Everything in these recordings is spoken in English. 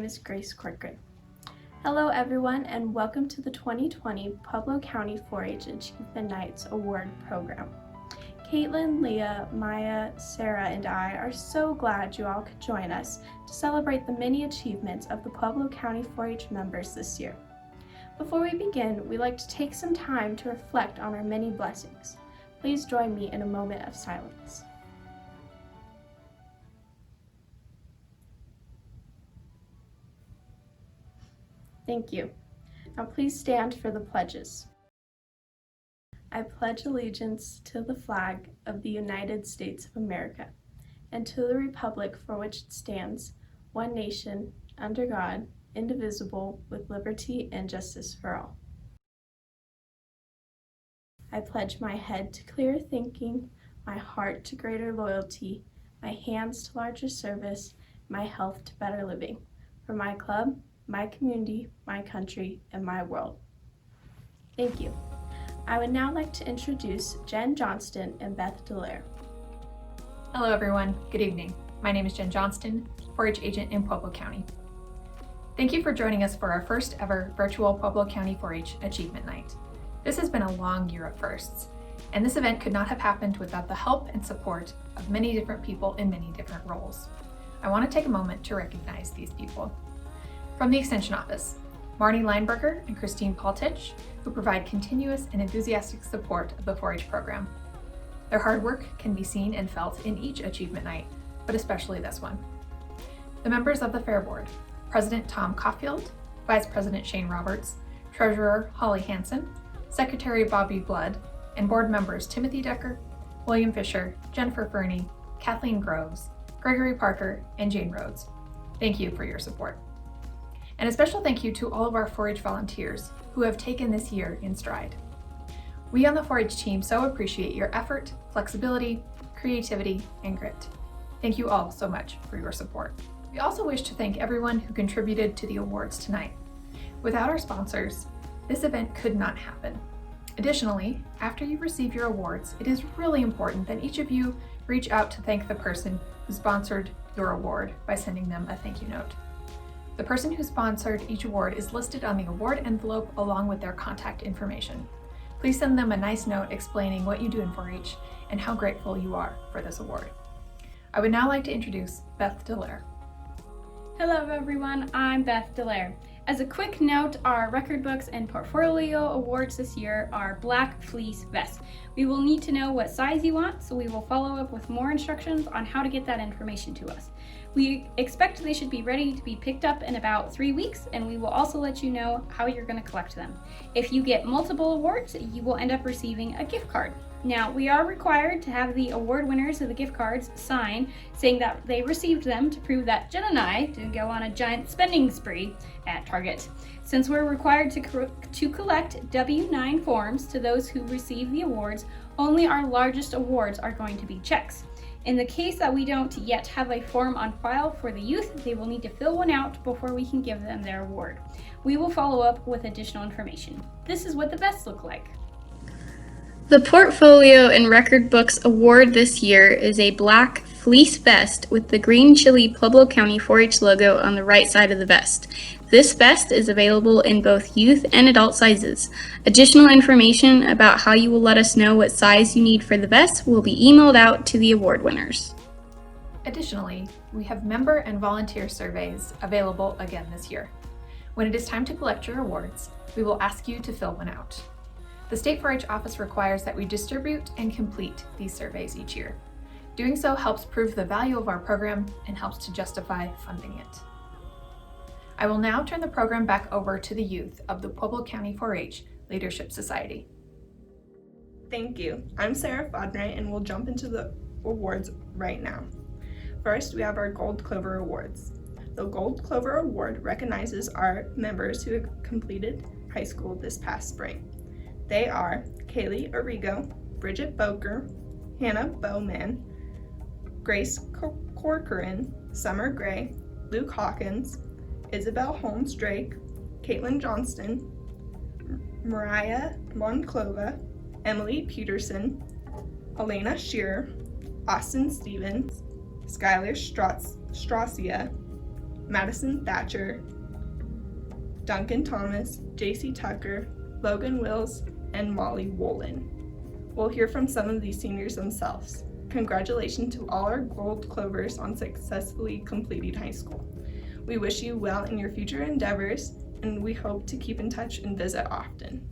name is Grace Corcoran. Hello everyone and welcome to the 2020 Pueblo County 4-H Achievement Nights Award Program. Caitlin, Leah, Maya, Sarah, and I are so glad you all could join us to celebrate the many achievements of the Pueblo County 4-H members this year. Before we begin, we'd like to take some time to reflect on our many blessings. Please join me in a moment of silence. Thank you. Now please stand for the pledges. I pledge allegiance to the flag of the United States of America and to the republic for which it stands, one nation, under God, indivisible, with liberty and justice for all. I pledge my head to clearer thinking, my heart to greater loyalty, my hands to larger service, my health to better living, for my club, my community, my country, and my world. Thank you. I would now like to introduce Jen Johnston and Beth Dallaire. Hello everyone, good evening. My name is Jen Johnston, 4-H agent in Pueblo County. Thank you for joining us for our first ever virtual Pueblo County 4-H Achievement Night. This has been a long year of firsts, and this event could not have happened without the help and support of many different people in many different roles. I want to take a moment to recognize these people. From the Extension Office, Marnie Lineberger and Christine Paltich, who provide continuous and enthusiastic support of the 4-H program. Their hard work can be seen and felt in each achievement night, but especially this one. The members of the Fair Board, President Tom Caulfield, Vice President Shane Roberts, Treasurer Holly Hansen, Secretary Bobby Blood, and board members Timothy Decker, William Fisher, Jennifer Fernie, Kathleen Groves, Gregory Parker, and Jane Rhodes. Thank you for your support. And a special thank you to all of our 4-H volunteers who have taken this year in stride. We on the 4-H team so appreciate your effort, flexibility, creativity, and grit. Thank you all so much for your support. We also wish to thank everyone who contributed to the awards tonight. Without our sponsors, this event could not happen. Additionally, after you receive your awards, it is really important that each of you reach out to thank the person who sponsored your award by sending them a thank you note. The person who sponsored each award is listed on the award envelope along with their contact information. Please send them a nice note explaining what you do in 4-H and how grateful you are for this award. I would now like to introduce Beth Dallaire. Hello everyone, I'm Beth Dallaire. As a quick note, our record books and portfolio awards this year are Black Fleece Vest. We will need to know what size you want, so we will follow up with more instructions on how to get that information to us. We expect they should be ready to be picked up in about 3 weeks, and we will also let you know how you're going to collect them. If you get multiple awards, you will end up receiving a gift card. Now, we are required to have the award winners of the gift cards sign saying that they received them to prove that Jen and I didn't go on a giant spending spree at Target. Since we're required to collect W-9 forms to those who receive the awards, only our largest awards are going to be checks. In the case that we don't yet have a form on file for the youth, they will need to fill one out before we can give them their award. We will follow up with additional information. This is what the vests look like. The Portfolio and Record Books Award this year is a black fleece vest with the green chili Pueblo County 4-H logo on the right side of the vest. This vest is available in both youth and adult sizes. Additional information about how you will let us know what size you need for the vest will be emailed out to the award winners. Additionally, we have member and volunteer surveys available again this year. When it is time to collect your awards, we will ask you to fill one out. The State 4-H office requires that we distribute and complete these surveys each year. Doing so helps prove the value of our program and helps to justify funding it. I will now turn the program back over to the youth of the Pueblo County 4-H Leadership Society. Thank you. I'm Sarah Fodray and we'll jump into the awards right now. First, we have our Gold Clover Awards. The Gold Clover Award recognizes our members who have completed high school this past spring. They are Kaylee Arrigo, Bridget Boker, Hannah Bowman, Grace Corcoran, Summer Gray, Luke Hawkins, Isabel Holmes Drake, Caitlin Johnston, Mariah Monclova, Emily Peterson, Elena Shearer, Austin Stevens, Skylar Stracia, Madison Thatcher, Duncan Thomas, JC Tucker, Logan Wills, and Molly Wolin. We'll hear from some of these seniors themselves. Congratulations to all our Gold Clovers on successfully completing high school. We wish you well in your future endeavors, and we hope to keep in touch and visit often.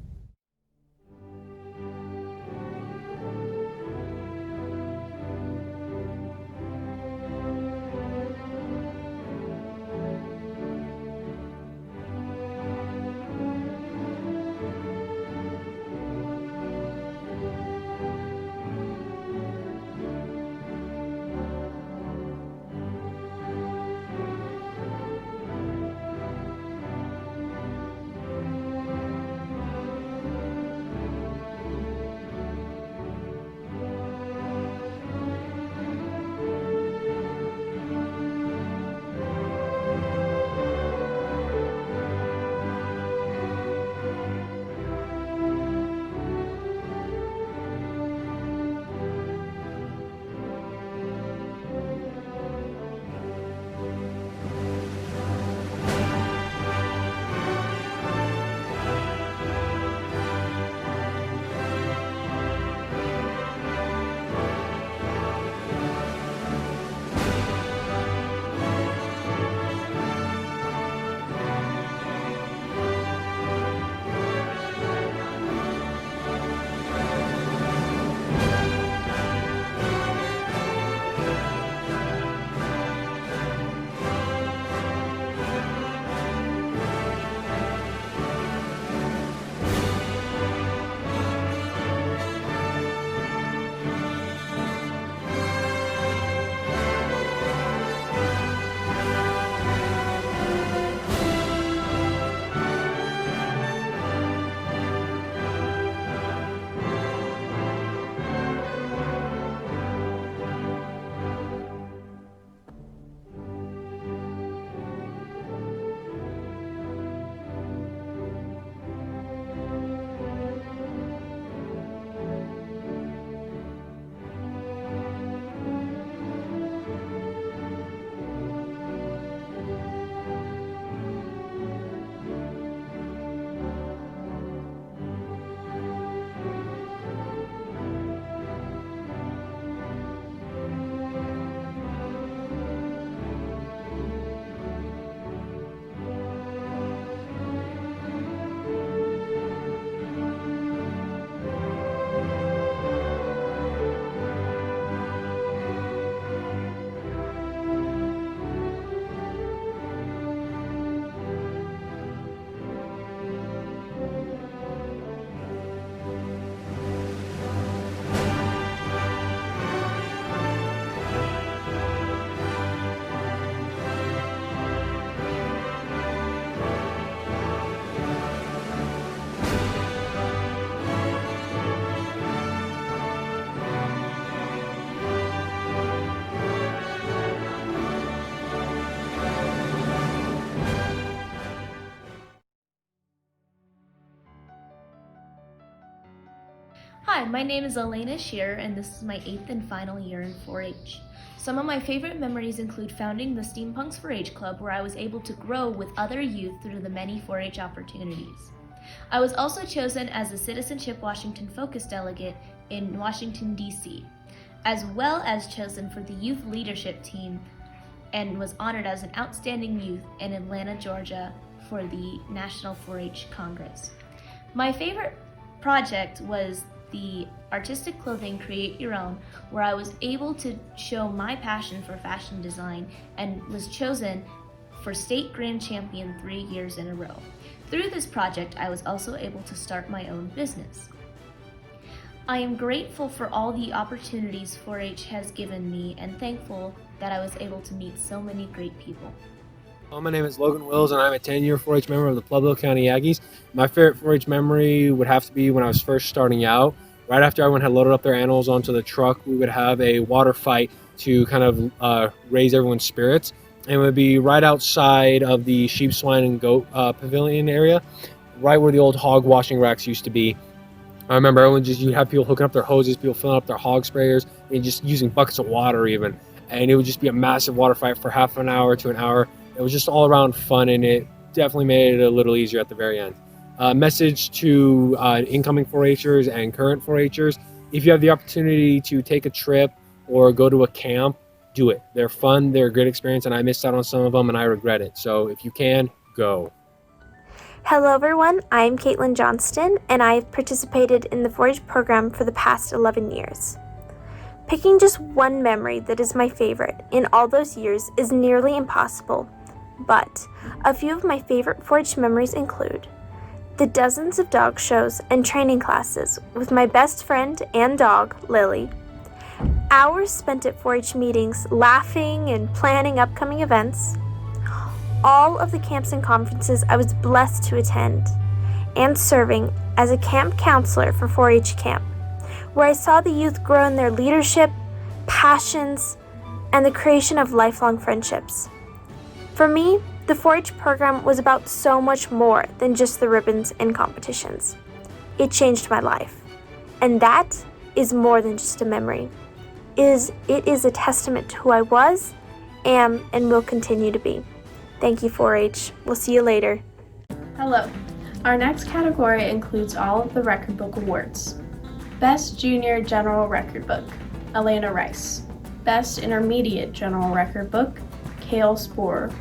Hi, my name is Elena Shearer, and this is my 8th and final year in 4-H. Some of my favorite memories include founding the Steampunks 4-H Club, where I was able to grow with other youth through the many 4-H opportunities. I was also chosen as a Citizenship Washington Focus Delegate in Washington, D.C., as well as chosen for the Youth Leadership Team and was honored as an Outstanding Youth in Atlanta, Georgia for the National 4-H Congress. My favorite project was the Artistic Clothing Create Your Own, where I was able to show my passion for fashion design and was chosen for State Grand Champion 3 years in a row. Through this project, I was also able to start my own business. I am grateful for all the opportunities 4-H has given me and thankful that I was able to meet so many great people. My name is Logan Wills, and I'm a 10-year 4-H member of the Pueblo County Aggies. My favorite 4-H memory would have to be when I was first starting out. Right after everyone had loaded up their animals onto the truck, we would have a water fight to kind of raise everyone's spirits. And it would be right outside of the sheep, swine, and goat pavilion area, right where the old hog washing racks used to be. I remember you'd have people hooking up their hoses, people filling up their hog sprayers, and just using buckets of water even. And it would just be a massive water fight for half an hour to an hour. It was just all around fun, and it definitely made it a little easier at the very end. Message to incoming 4-Hers and current 4-Hers: if you have the opportunity to take a trip or go to a camp, do it. They're fun, they're a great experience, and I missed out on some of them and I regret it. So if you can, go. Hello everyone, I'm Caitlin Johnston and I have participated in the 4-H program for the past 11 years. Picking just one memory that is my favorite in all those years is nearly impossible, but a few of my favorite 4-H memories include the dozens of dog shows and training classes with my best friend and dog, Lily, hours spent at 4-H meetings laughing and planning upcoming events, all of the camps and conferences I was blessed to attend, and serving as a camp counselor for 4-H camp, where I saw the youth grow in their leadership, passions, and the creation of lifelong friendships. For me, the 4-H program was about so much more than just the ribbons and competitions. It changed my life, and that is more than just a memory. It is a testament to who I was, am, and will continue to be. Thank you, 4-H. We'll see you later. Hello. Our next category includes all of the record book awards. Best Junior General Record Book, Elena Rice. Best Intermediate General Record Book, Kale Sporer.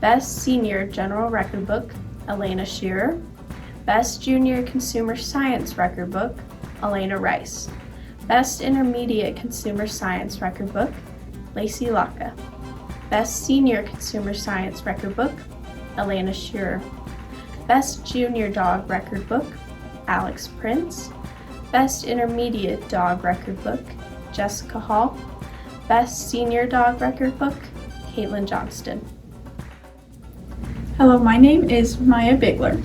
Best Senior General Record Book, Elena Shearer. Best Junior Consumer Science Record Book, Elena Rice. Best Intermediate Consumer Science Record Book, Lacey Laka. Best Senior Consumer Science Record Book, Elena Shearer. Best Junior Dog Record Book, Alex Prince. Best Intermediate Dog Record Book, Jessica Hall. Best Senior Dog Record Book, Caitlin Johnston. Hello, my name is Maya Bigler.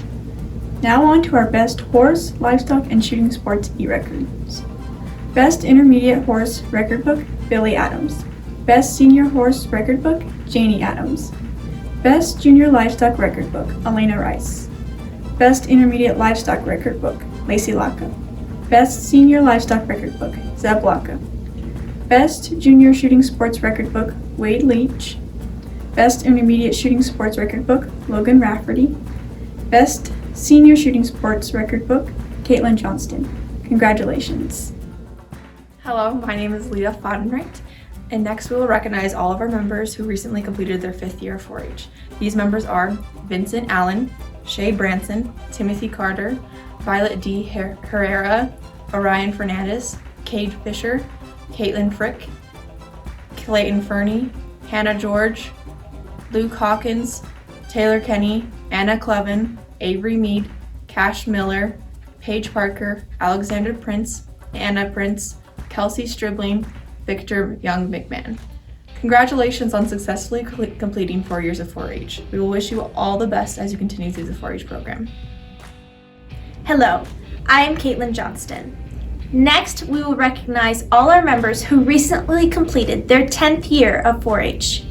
Now on to our best horse, livestock, and shooting sports e-records. Best Intermediate Horse Record Book, Billy Adams. Best Senior Horse Record Book, Janie Adams. Best Junior Livestock Record Book, Elena Rice. Best Intermediate Livestock Record Book, Lacey Laka. Best Senior Livestock Record Book, Zeb Laka. Best Junior Shooting Sports Record Book, Wade Leach. Best Intermediate Shooting Sports Record Book, Logan Rafferty. Best Senior Shooting Sports Record Book, Caitlin Johnston. Congratulations. Hello, my name is Leah Fadenrecht, and next we will recognize all of our members who recently completed their 5th year of 4-H. These members are Vincent Allen, Shay Branson, Timothy Carter, Violet D. Herrera, Orion Fernandez, Cade Fisher, Caitlin Frick, Clayton Fernie, Hannah George, Luke Hawkins, Taylor Kenny, Anna Clevin, Avery Mead, Cash Miller, Paige Parker, Alexander Prince, Anna Prince, Kelsey Stribling, Victor Young McMahon. Congratulations on successfully completing 4 years of 4-H. We will wish you all the best as you continue through the 4-H program. Hello, I am Caitlin Johnston. Next, we will recognize all our members who recently completed their 10th year of 4-H.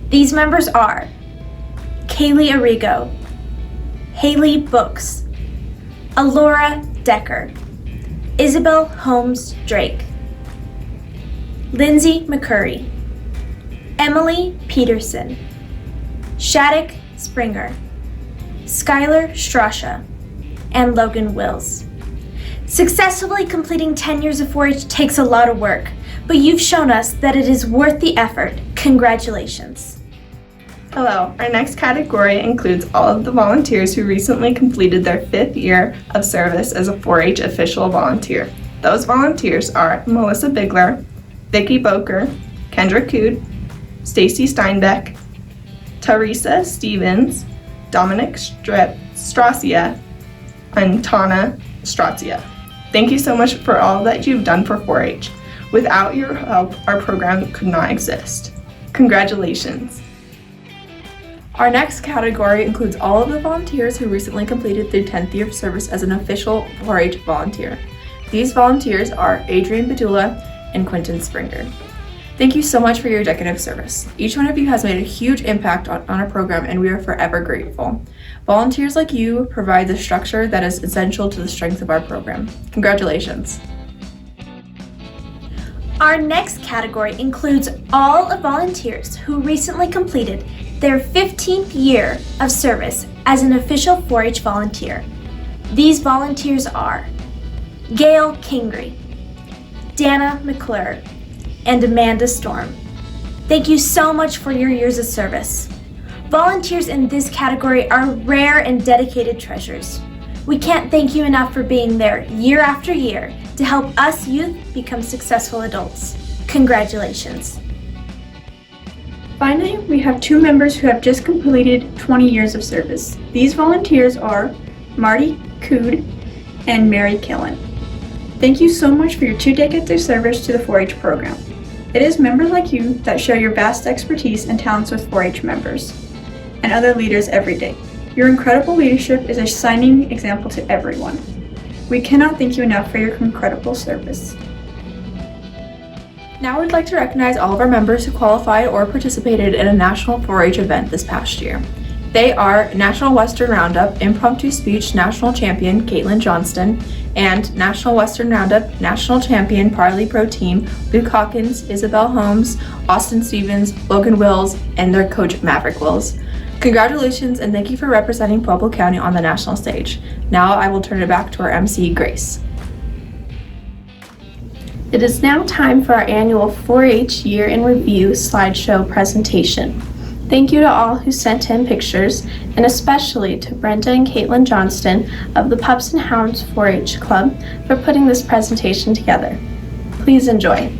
These members are Kaylee Arrigo, Haley Books, Alora Decker, Isabel Holmes Drake, Lindsay McCurry, Emily Peterson, Shattuck Springer, Skylar Strasha, and Logan Wills. Successfully completing 10 years of 4-H takes a lot of work, but you've shown us that it is worth the effort. Congratulations. Hello, our next category includes all of the volunteers who recently completed their 5th year of service as a 4-H official volunteer. Those volunteers are Melissa Bigler, Vicki Boker, Kendra Cood, Stacy Steinbeck, Teresa Stevens, Dominic Stracia, and Tana Strazia. Thank you so much for all that you've done for 4-H. Without your help, our program could not exist. Congratulations. Our next category includes all of the volunteers who recently completed their 10th year of service as an official 4-H volunteer. These volunteers are Adrian Bedula and Quentin Springer. Thank you so much for your decade of service. Each one of you has made a huge impact on our program, and we are forever grateful. Volunteers like you provide the structure that is essential to the strength of our program. Congratulations. Our next category includes all of volunteers who recently completed their 15th year of service as an official 4-H volunteer. These volunteers are Gail Kingry, Dana McClure, and Amanda Storm. Thank you so much for your years of service. Volunteers in this category are rare and dedicated treasures. We can't thank you enough for being there year after year to help us youth become successful adults. Congratulations. Finally, we have 2 members who have just completed 20 years of service. These volunteers are Marty Cood and Mary Killen. Thank you so much for your 2 decades of service to the 4-H program. It is members like you that share your vast expertise and talents with 4-H members and other leaders every day. Your incredible leadership is a shining example to everyone. We cannot thank you enough for your incredible service. Now we'd like to recognize all of our members who qualified or participated in a national 4-H event this past year. They are National Western Roundup Impromptu Speech National Champion Caitlin Johnston and National Western Roundup National Champion Parley Pro Team Luke Hawkins, Isabel Holmes, Austin Stevens, Logan Wills, and their coach Maverick Wills. Congratulations and thank you for representing Pueblo County on the national stage. Now I will turn it back to our MC, Grace. It is now time for our annual 4-H Year in Review slideshow presentation. Thank you to all who sent in pictures, and especially to Brenda and Caitlin Johnston of the Pups and Hounds 4-H Club for putting this presentation together. Please enjoy.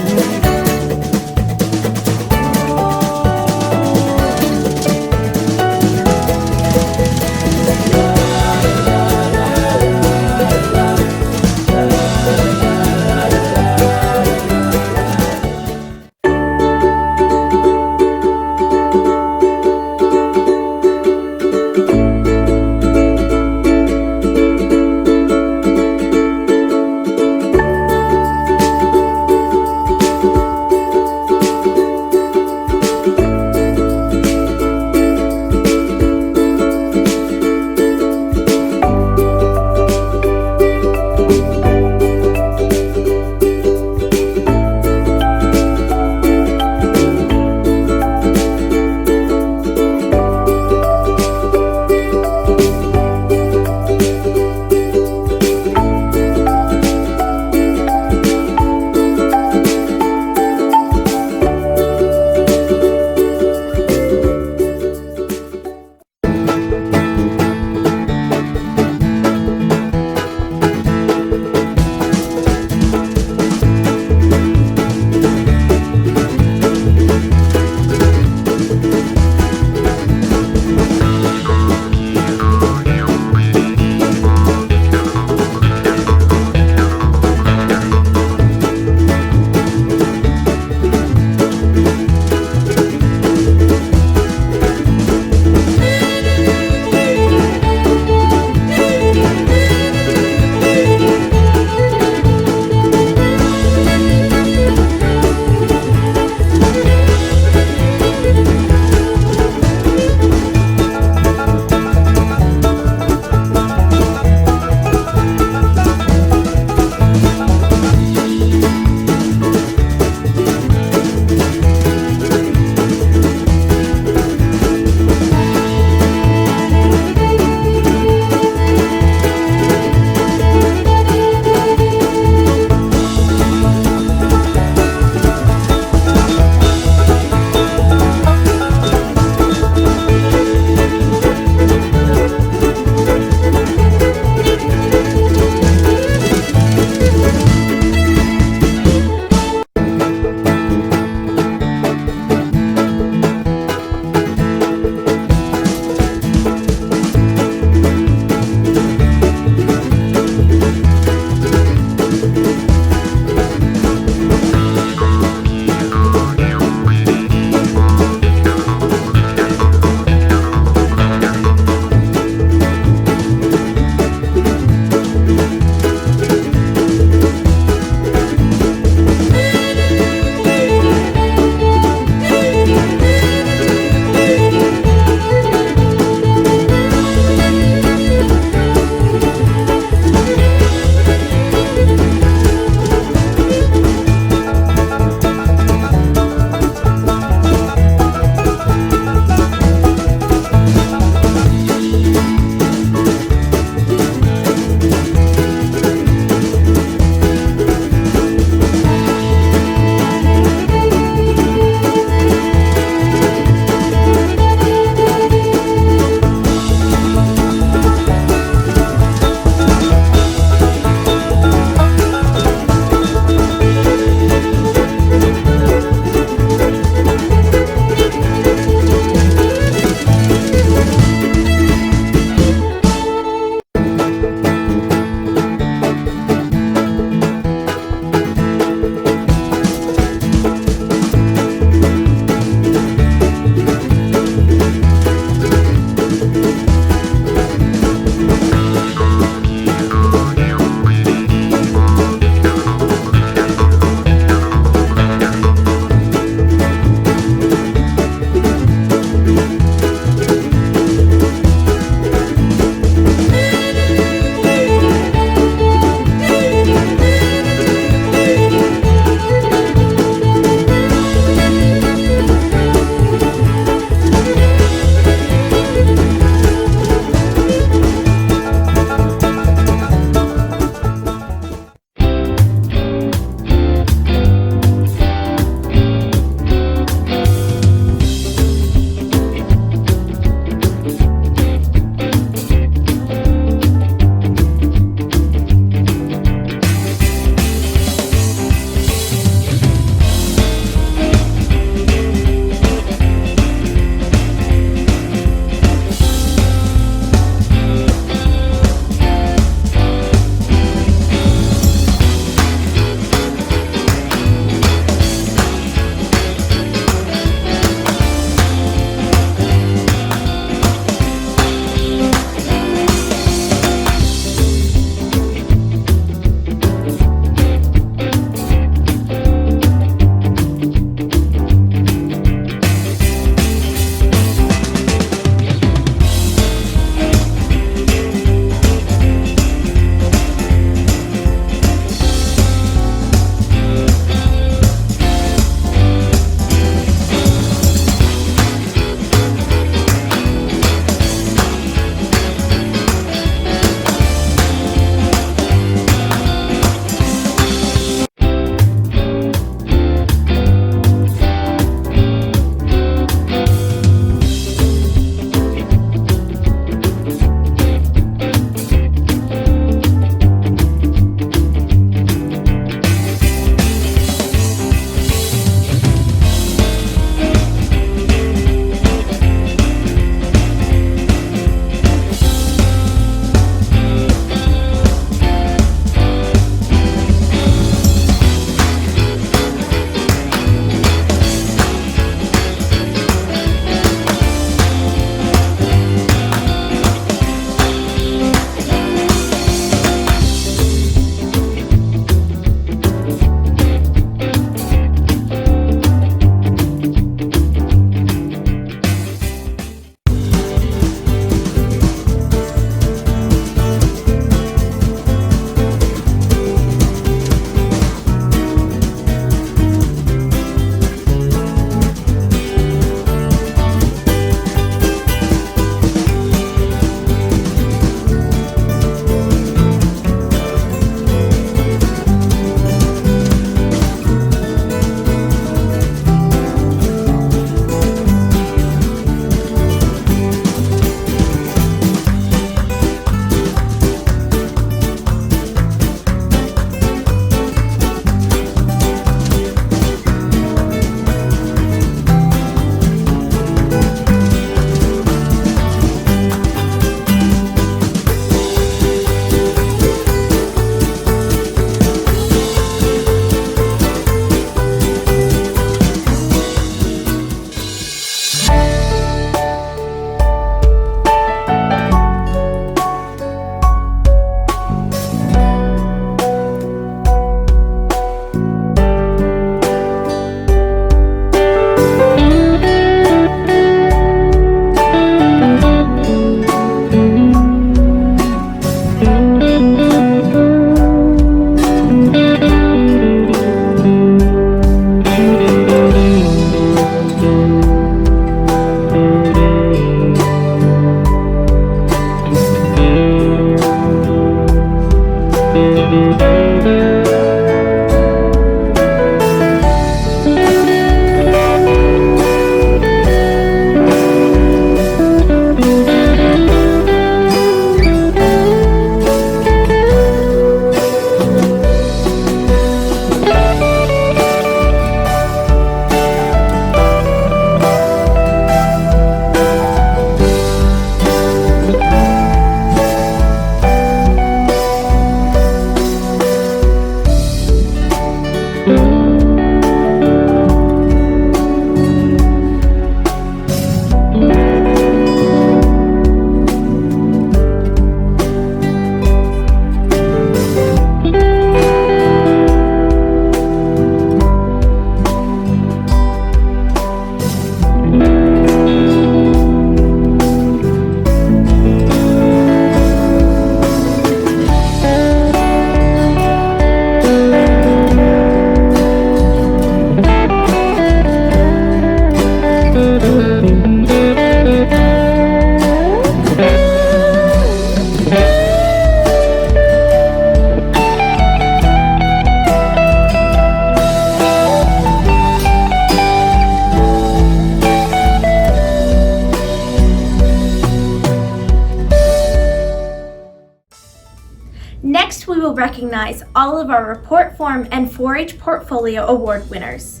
recognize all of our report form and 4-H portfolio award winners.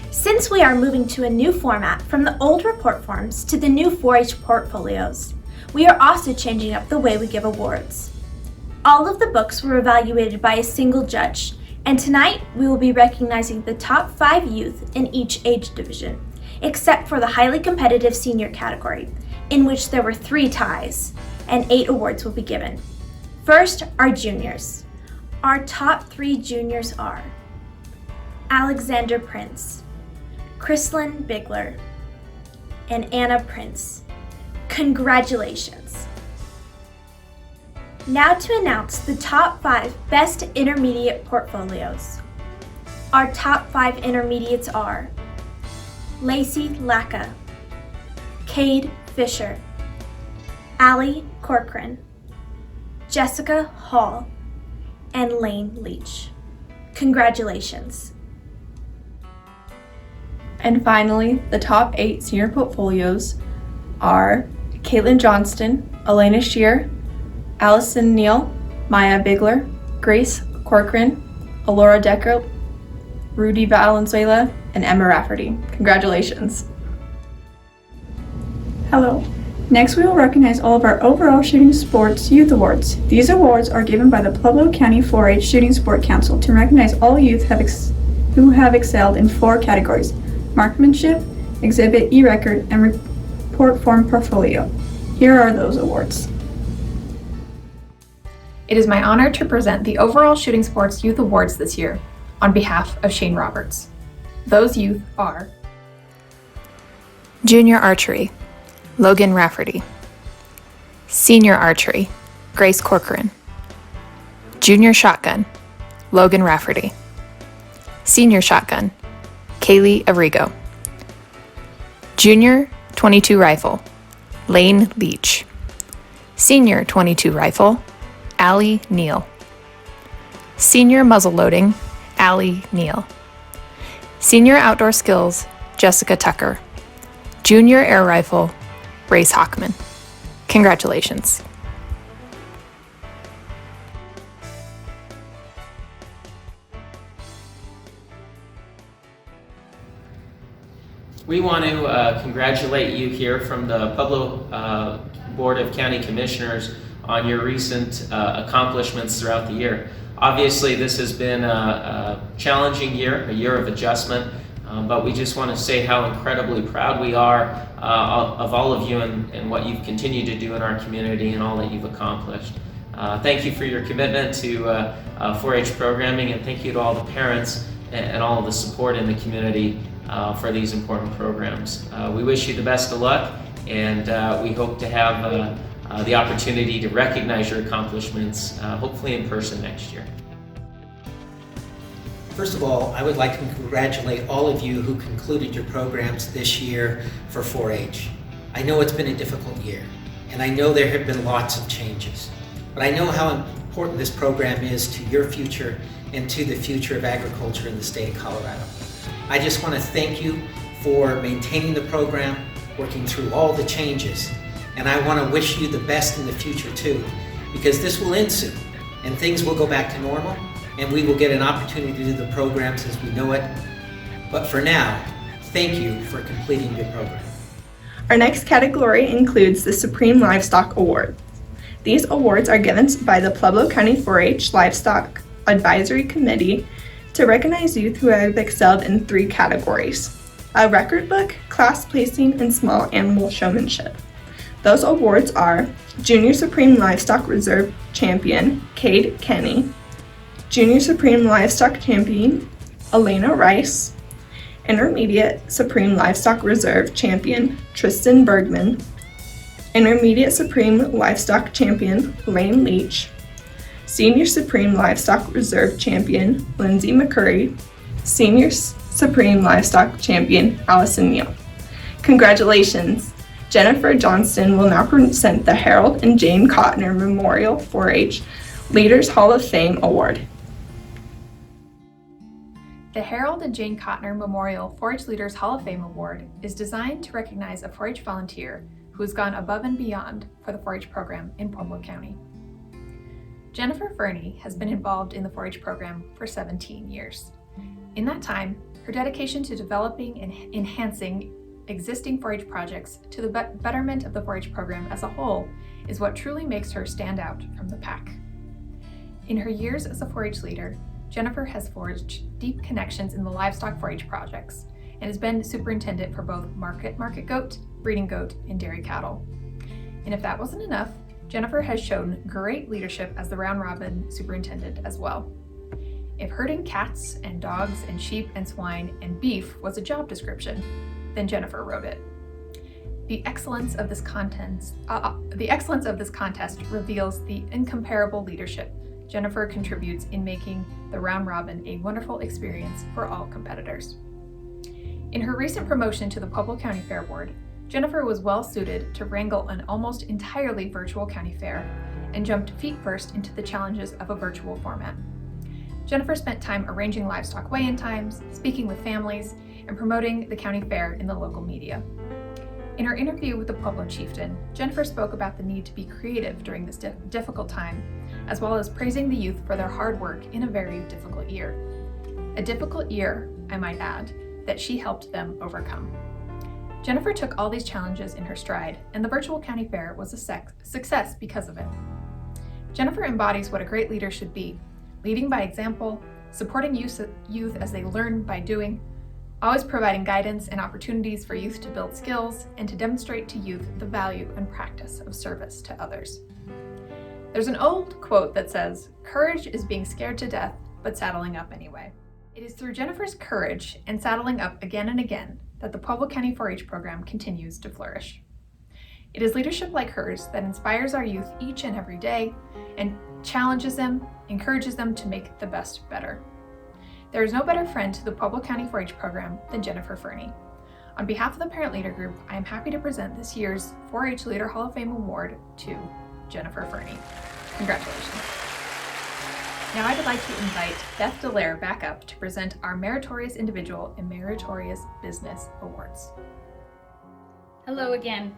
Since we are moving to a new format from the old report forms to the new 4-H portfolios, we are also changing up the way we give awards. All of the books were evaluated by a single judge, and tonight we will be recognizing the top 5 youth in each age division, except for the highly competitive senior category, in which there were 3 ties, and 8 awards will be given. First, our juniors. Our top 3 juniors are Alexander Prince, Chrislyn Bigler, and Anna Prince. Congratulations! Now to announce the top 5 best intermediate portfolios. Our top 5 intermediates are Lacey Lacka, Cade Fisher, Allie Corcoran, Jessica Hall, and Lane Leach. Congratulations. And finally, the top 8 senior portfolios are Caitlin Johnston, Elena Shear, Allison Neal, Maya Bigler, Grace Corcoran, Alora Decker, Rudy Valenzuela, and Emma Rafferty. Congratulations. Hello. Next, we will recognize all of our overall shooting sports youth awards. These awards are given by the Pueblo County 4-H Shooting Sport Council to recognize all youth who have excelled in 4 categories: marksmanship, exhibit e-record, and report form portfolio. Here are those awards. It is my honor to present the overall Shooting Sports Youth Awards this year on behalf of Shane Roberts. Those youth are Junior Archery, Logan Rafferty. Senior Archery, Grace Corcoran. Junior Shotgun, Logan Rafferty. Senior Shotgun, Kaylee Arrigo. Junior 22 Rifle, Lane Leach. Senior 22 Rifle, Allie Neal. Senior Muzzleloading, Allie Neal. Senior Outdoor Skills, Jessica Tucker. Junior Air Rifle, Grace Hockman. Congratulations. We want to congratulate you here from the Pueblo Board of County Commissioners on your recent accomplishments throughout the year. Obviously, this has been a challenging year, a year of adjustment, but we just want to say how incredibly proud we are of all of you and what you've continued to do in our community and all that you've accomplished. Thank you for your commitment to 4-H programming, and thank you to all the parents and all of the support in the community for these important programs. We wish you the best of luck, and we hope to have the opportunity to recognize your accomplishments, hopefully in person next year. First of all, I would like to congratulate all of you who concluded your programs this year for 4-H. I know it's been a difficult year, and I know there have been lots of changes, but I know how important this program is to your future and to the future of agriculture in the state of Colorado. I just want to thank you for maintaining the program, working through all the changes, and I want to wish you the best in the future too, because this will end soon and things will go back to normal and we will get an opportunity to do the programs as we know it. But for now, thank you for completing your program. Our next category includes the Supreme Livestock Award. These awards are given by the Pueblo County 4-H Livestock Advisory Committee to recognize youth who have excelled in 3 categories: a record book, class placing, and small animal showmanship. Those awards are Junior Supreme Livestock Reserve Champion, Cade Kenny, Junior Supreme Livestock Champion, Elena Rice, Intermediate Supreme Livestock Reserve Champion, Tristan Bergman, Intermediate Supreme Livestock Champion, Lane Leach, Senior Supreme Livestock Reserve Champion, Lindsay McCurry, Senior Supreme Livestock Champion, Allison Neal. Congratulations! Jennifer Johnston will now present the Harold and Jane Kottner Memorial 4-H Leaders Hall of Fame Award. The Harold and Jane Kottner Memorial 4-H Leaders Hall of Fame Award is designed to recognize a 4-H volunteer who has gone above and beyond for the 4-H program in Pueblo County. Jennifer Fernie has been involved in the 4-H program for 17 years. In that time, her dedication to developing and enhancing existing 4-H projects to the betterment of the 4-H program as a whole is what truly makes her stand out from the pack. In her years as a 4-H leader, Jennifer has forged deep connections in the livestock 4-H projects and has been superintendent for both market goat, breeding goat, and dairy cattle. And if that wasn't enough, Jennifer has shown great leadership as the round robin superintendent as well. If herding cats and dogs and sheep and swine and beef was a job description, then Jennifer wrote it. The excellence of this contest reveals the incomparable leadership Jennifer contributes in making the round robin a wonderful experience for all competitors. In her recent promotion to the Pueblo County Fair Board, Jennifer was well suited to wrangle an almost entirely virtual county fair and jumped feet first into the challenges of a virtual format. Jennifer spent time arranging livestock weigh-in times, speaking with families, and promoting the county fair in the local media. In her interview with the Pueblo chieftain, Jennifer spoke about the need to be creative during this difficult time, as well as praising the youth for their hard work in a very difficult year. A difficult year, I might add, that she helped them overcome. Jennifer took all these challenges in her stride, and the virtual county fair was a success because of it. Jennifer embodies what a great leader should be, leading by example, supporting youth as they learn by doing, always providing guidance and opportunities for youth to build skills and to demonstrate to youth the value and practice of service to others. There's an old quote that says, "Courage is being scared to death, but saddling up anyway." It is through Jennifer's courage and saddling up again and again that the Pueblo County 4-H program continues to flourish. It is leadership like hers that inspires our youth each and every day and challenges them, encourages them to make the best better. There is no better friend to the Pueblo County 4-H program than Jennifer Fernie. On behalf of the Parent Leader Group, I am happy to present this year's 4-H Leader Hall of Fame Award to Jennifer Fernie. Congratulations. Now I would like to invite Beth Dallaire back up to present our Meritorious Individual and Meritorious Business Awards. Hello again.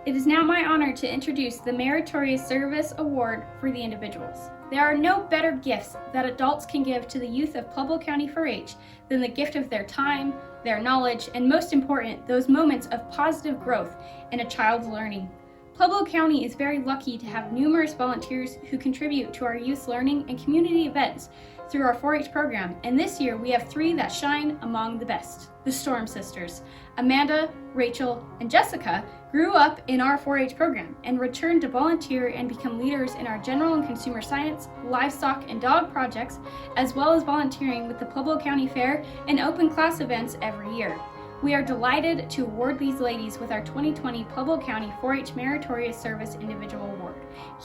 It is now my honor to introduce the Meritorious Service Award for the individuals. There are no better gifts that adults can give to the youth of Pueblo County 4-H than the gift of their time, their knowledge, and most important, those moments of positive growth in a child's learning. Pueblo County is very lucky to have numerous volunteers who contribute to our youth learning and community events through our 4-H program, and this year we have 3 that shine among the best. The Storm Sisters. Amanda, Rachel, and Jessica grew up in our 4-H program and returned to volunteer and become leaders in our general and consumer science, livestock, and dog projects, as well as volunteering with the Pueblo County Fair and open class events every year. We are delighted to award these ladies with our 2020 Pueblo County 4-H Meritorious Service Individual Award.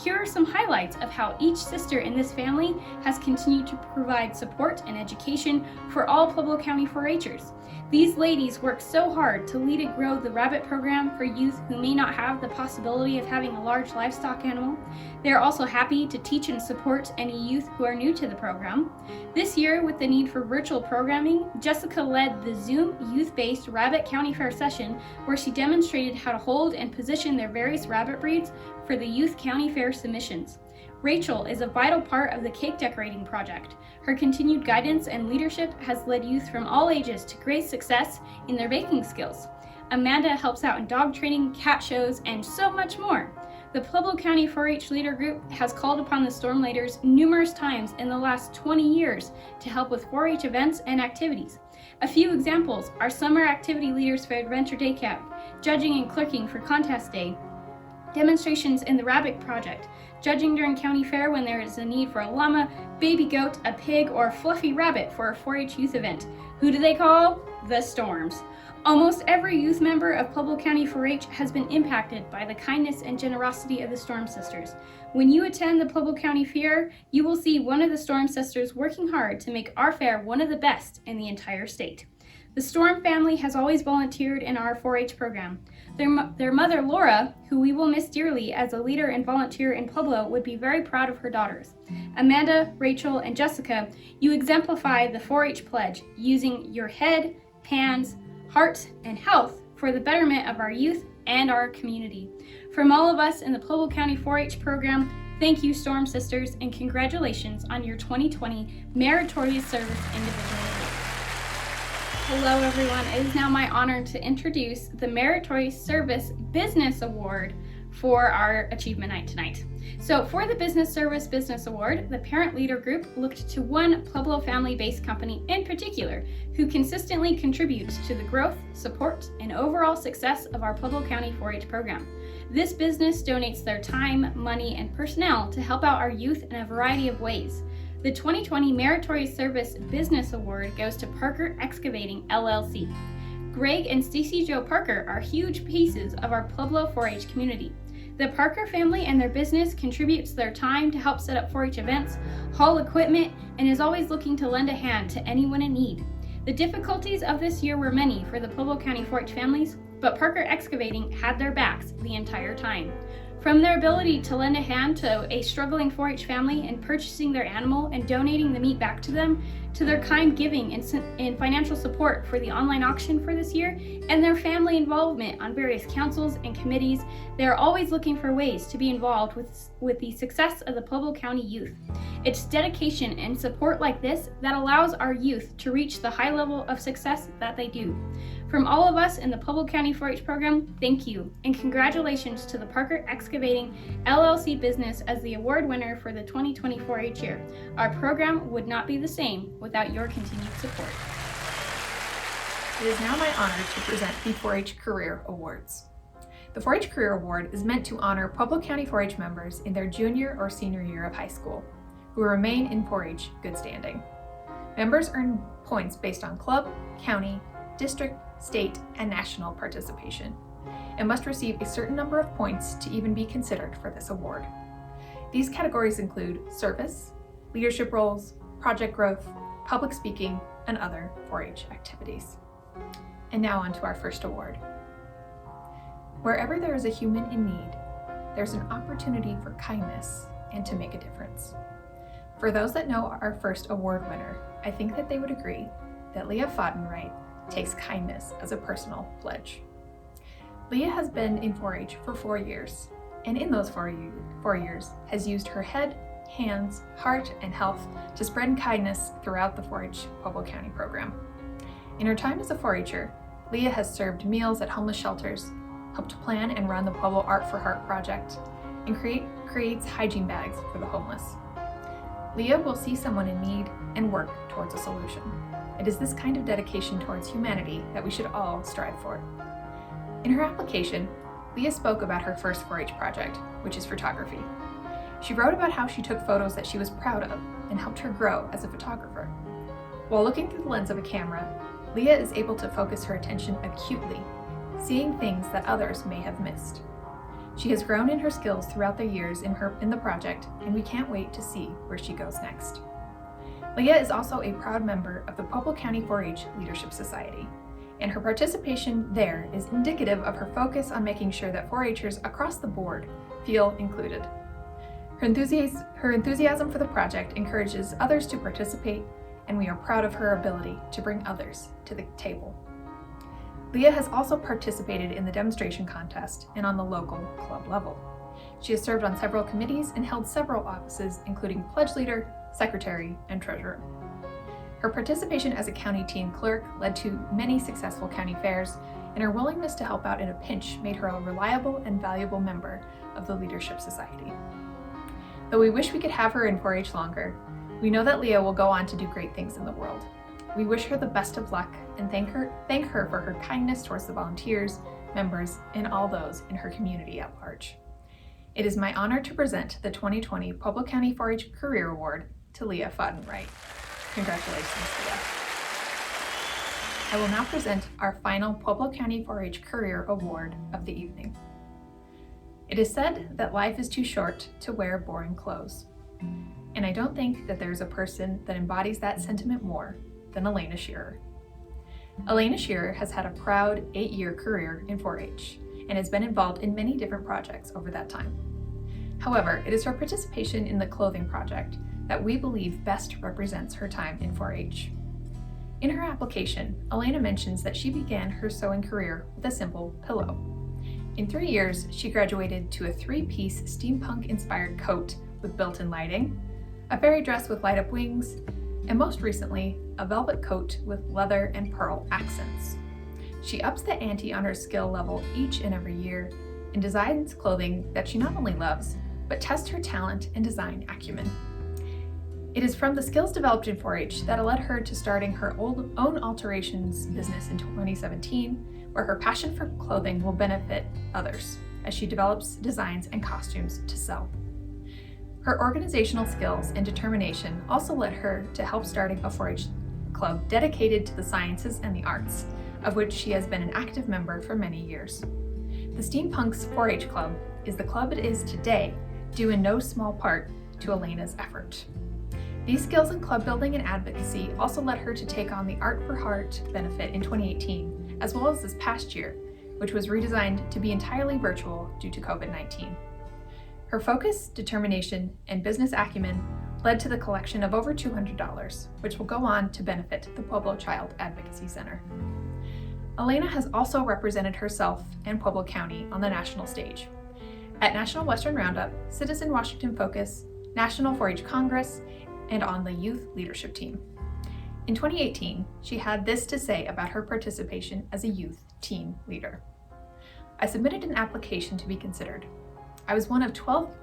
Here are some highlights of how each sister in this family has continued to provide support and education for all Pueblo County 4-Hers. These ladies work so hard to lead and grow the rabbit program for youth who may not have the possibility of having a large livestock animal. They are also happy to teach and support any youth who are new to the program. This year, with the need for virtual programming, Jessica led the Zoom youth-based Rabbit County Fair session where she demonstrated how to hold and position their various rabbit breeds for the Youth County Fair submissions. Rachel is a vital part of the cake decorating project. Her continued guidance and leadership has led youth from all ages to great success in their baking skills. Amanda helps out in dog training, cat shows, and so much more. The Pueblo County 4-H Leader Group has called upon the Storm Leaders numerous times in the last 20 years to help with 4-H events and activities. A few examples are summer activity leaders for Adventure Day Camp, judging and clerking for Contest Day, demonstrations in the Rabbit Project, judging during county fair when there is a need for a llama, baby goat, a pig, or a fluffy rabbit for a 4-H youth event. Who do they call? The Storms. Almost every youth member of Pueblo County 4-H has been impacted by the kindness and generosity of the Storm Sisters. When you attend the Pueblo County Fair, you will see one of the Storm Sisters working hard to make our fair one of the best in the entire state. The Storm family has always volunteered in our 4-H program. Their mother, Laura, who we will miss dearly as a leader and volunteer in Pueblo, would be very proud of her daughters. Amanda, Rachel, and Jessica, you exemplify the 4-H pledge, using your head, hands, heart, and health for the betterment of our youth and our community. From all of us in the Pueblo County 4-H program, Thank you, Storm Sisters, and congratulations on your 2020 Meritorious Service Individual Award. Hello, everyone. It is now my honor to introduce the Meritorious Service Business Award for our Achievement Night tonight. So for the Business Service Business Award, the Parent Leader Group looked to one Pueblo family-based company in particular who consistently contributes to the growth, support, and overall success of our Pueblo County 4-H program. This business donates their time, money, and personnel to help out our youth in a variety of ways. The 2020 Meritorious Service Business Award goes to Parker Excavating, LLC. Greg and Stacey Jo Parker are huge pieces of our Pueblo 4-H community. The Parker family and their business contributes their time to help set up 4-H events, haul equipment, and is always looking to lend a hand to anyone in need. The difficulties of this year were many for the Pueblo County 4-H families, but Parker Excavating had their backs the entire time. From their ability to lend a hand to a struggling 4-H family in purchasing their animal and donating the meat back to them, to their kind giving and financial support for the online auction for this year, and their family involvement on various councils and committees, they are always looking for ways to be involved with the success of the Pueblo County youth. It's dedication and support like this that allows our youth to reach the high level of success that they do. From all of us in the Pueblo County 4-H program, thank you, and congratulations to the Parker Excavating LLC business as the award winner for the 2020 4-H year. Our program would not be the same without your continued support. It is now my honor to present the 4-H Career Awards. The 4-H Career Award is meant to honor Pueblo County 4-H members in their junior or senior year of high school, who remain in 4-H good standing. Members earn points based on club, county, district, state, and national participation, and must receive a certain number of points to even be considered for this award. These categories include service, leadership roles, project growth, public speaking, and other 4-H activities. And now on to our first award. Wherever there is a human in need, there's an opportunity for kindness and to make a difference. For those that know our first award winner, I think that they would agree that Leah Faudenright takes kindness as a personal pledge. Leah has been in 4-H for 4 years, and in those 4 years has used her head, hands, heart, and health to spread kindness throughout the 4-H Pueblo County program. In her time as a 4-H'er, Leah has served meals at homeless shelters, helped plan and run the Pueblo Art for Heart project, and creates hygiene bags for the homeless. Leah will see someone in need and work towards a solution. It is this kind of dedication towards humanity that we should all strive for. In her application, Leah spoke about her first 4-H project, which is photography. She wrote about how she took photos that she was proud of and helped her grow as a photographer. While looking through the lens of a camera, Leah is able to focus her attention acutely, seeing things that others may have missed. She has grown in her skills throughout the years in the project, and we can't wait to see where she goes next. Leah is also a proud member of the Pueblo County 4-H Leadership Society, and her participation there is indicative of her focus on making sure that 4-H'ers across the board feel included. Her enthusiasm for the project encourages others to participate, and we are proud of her ability to bring others to the table. Leah has also participated in the demonstration contest and on the local club level. She has served on several committees and held several offices, including pledge leader, secretary, and treasurer. Her participation as a county teen clerk led to many successful county fairs, and her willingness to help out in a pinch made her a reliable and valuable member of the Leadership Society. Though we wish we could have her in 4-H longer, we know that Leah will go on to do great things in the world. We wish her the best of luck and thank her for her kindness towards the volunteers, members, and all those in her community at large. It is my honor to present the 2020 Pueblo County 4-H Career Award to Leah Faudenright. Congratulations, Leah. I will now present our final Pueblo County 4-H Career Award of the evening. It is said that life is too short to wear boring clothes, and I don't think that there's a person that embodies that sentiment more than Elena Shearer. Elena Shearer has had a proud 8-year career in 4-H and has been involved in many different projects over that time. However, it is her participation in the clothing project that we believe best represents her time in 4-H. In her application, Elena mentions that she began her sewing career with a simple pillow. In 3 years, she graduated to a 3-piece steampunk-inspired coat with built-in lighting, a fairy dress with light-up wings, and most recently, a velvet coat with leather and pearl accents. She ups the ante on her skill level each and every year and designs clothing that she not only loves, but tests her talent and design acumen. It is from the skills developed in 4-H that led her to starting her own alterations business in 2017, where her passion for clothing will benefit others as she develops designs and costumes to sell. Her organizational skills and determination also led her to help starting a 4-H club dedicated to the sciences and the arts, of which she has been an active member for many years. The Steampunks 4-H Club is the club it is today, due in no small part to Elena's effort. These skills in club building and advocacy also led her to take on the Art for Heart benefit in 2018, as well as this past year, which was redesigned to be entirely virtual due to COVID-19. Her focus, determination, and business acumen led to the collection of over $200, which will go on to benefit the Pueblo Child Advocacy Center. Elena has also represented herself and Pueblo County on the national stage at National Western Roundup, Citizen Washington Focus, National 4-H Congress, and on the youth leadership team. In 2018, she had this to say about her participation as a youth team leader. I submitted an application to be considered. I was one of 12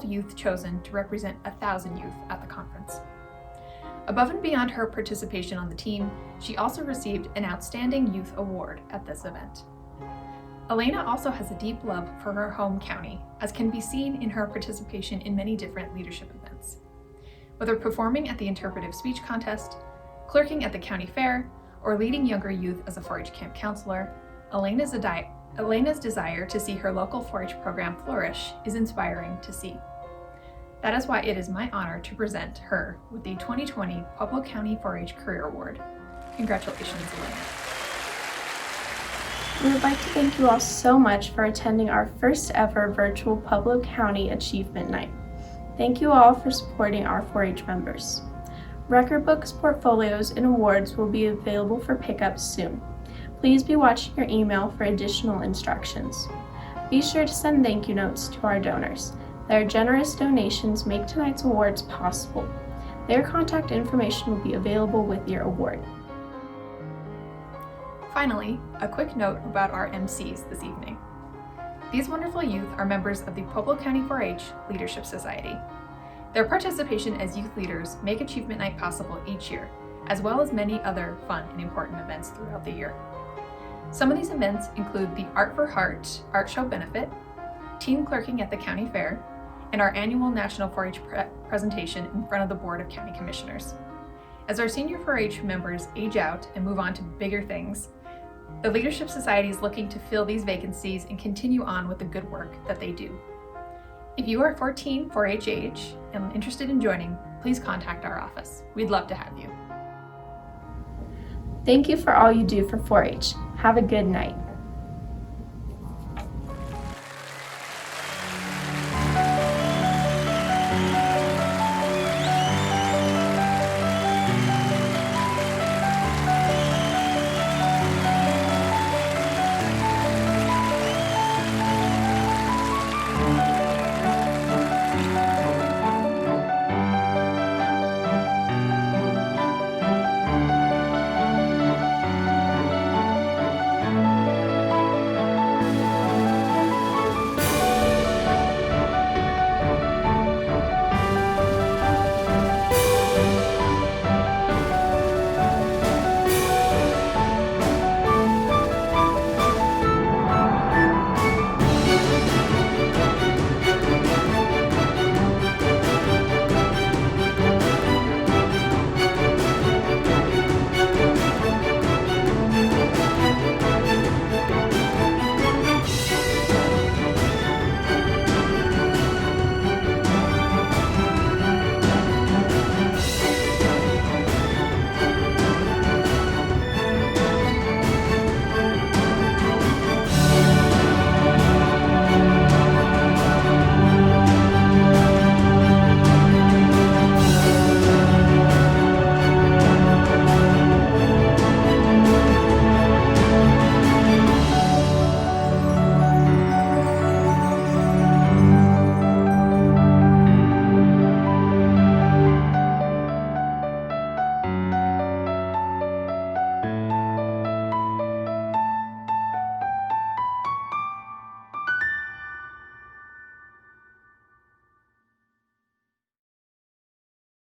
youth chosen to represent 1,000 youth at the conference. Above and beyond her participation on the team, she also received an Outstanding Youth Award at this event. Elena also has a deep love for her home county, as can be seen in her participation in many different leadership events. Whether performing at the interpretive speech contest, clerking at the county fair, or leading younger youth as a 4-H camp counselor, Elena's desire to see her local 4-H program flourish is inspiring to see. That is why it is my honor to present her with the 2020 Pueblo County 4-H Career Award. Congratulations, Elena. We would like to thank you all so much for attending our first ever virtual Pueblo County Achievement Night. Thank you all for supporting our 4-H members. Record books, portfolios, and awards will be available for pickup soon. Please be watching your email for additional instructions. Be sure to send thank you notes to our donors. Their generous donations make tonight's awards possible. Their contact information will be available with your award. Finally, a quick note about our MCs this evening. These wonderful youth are members of the Pueblo County 4-H Leadership Society. Their participation as youth leaders make Achievement Night possible each year, as well as many other fun and important events throughout the year. Some of these events include the Art for Heart Art Show Benefit, team clerking at the county fair, and our annual National 4-H presentation in front of the Board of County Commissioners. As our senior 4-H members age out and move on to bigger things, the Leadership Society is looking to fill these vacancies and continue on with the good work that they do. If you are 14 4-H age and interested in joining, please contact our office. We'd love to have you. Thank you for all you do for 4-H. Have a good night.